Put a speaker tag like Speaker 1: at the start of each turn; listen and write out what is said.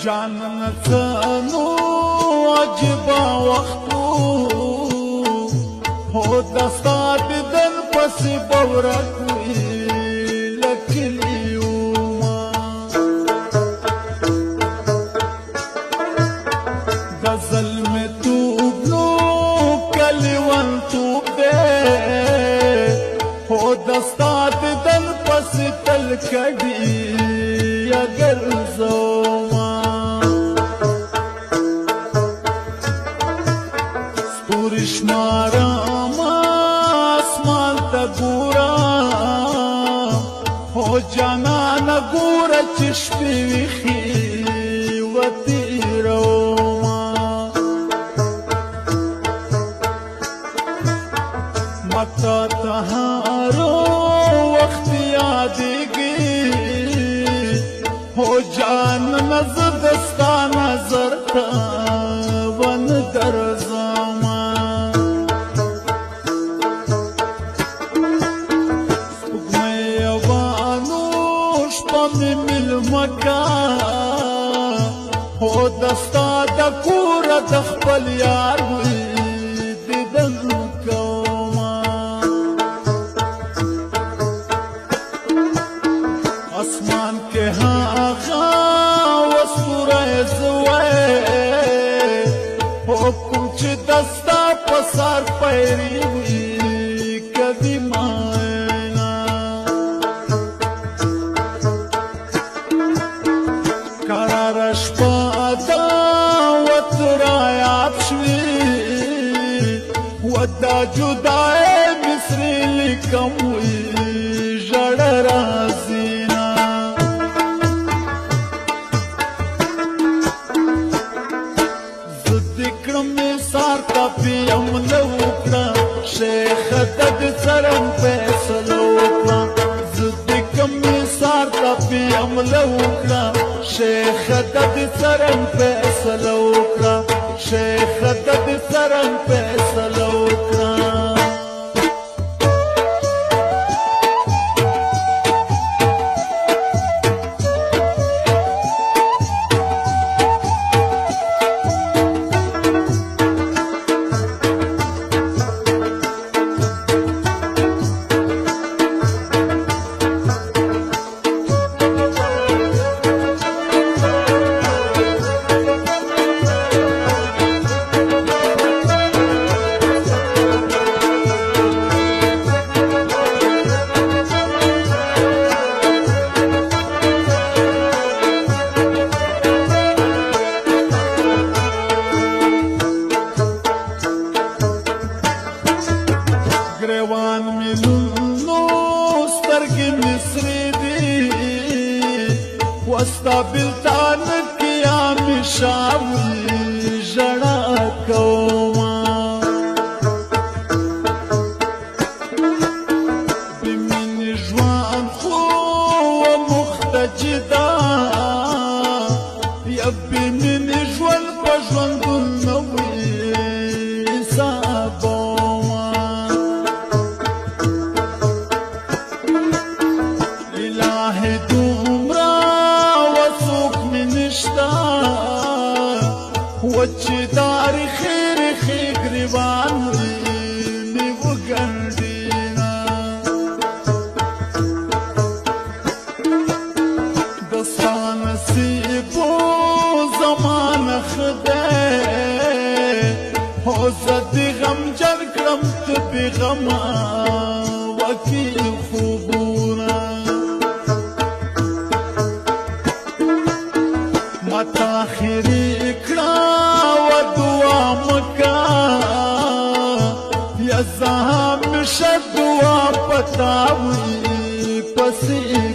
Speaker 1: جانان څنو عجبا وختو هو دستا ددن پس بورک لکلیوما غزل میں توبنو کلیوان توب دے هو دستا ددن پس تل کڑی اگر زوما ستورش ماراما اسمان تا گورا ہو جانان گورا چشپی ویخی وطی روما متا تہارو وقت یادگی ہو جان نظر دستا نظر تا ون در زمان سپگمئی یوانوش پمی مل مکان ہو دستا دا کور دخپل یار ہوئی دیدن کوما آسمان کے ہاں حکم چی دستا پسار پیری ہوئی کبھی مائنا قرارش پادا وطرایات شوی ودا جدائے مصری لکم ہوئی جڑ رازینا پیم لوکنا شیخ دد سرم پیسلوکنا زدی کمی سارتا پیم لوکنا شیخ دد سرم پیسلوکنا شیخ دد سرم پیسلوکنا گریوان ملونو سترگی مصری دی وستا بلتان کیا مشاوی جڑا کوما بمین جوان خو مختجدا یا بمین جوان پجوان دن نوی سابا وچی داری خیر خیر گریوان ہوئی نیو گنڈینا دستان سیبو زمان خدے ہو زدی غم جر کرم تبی غما وکیل خوبونا متا خیری زہاں مشد دعا پتاوی پسی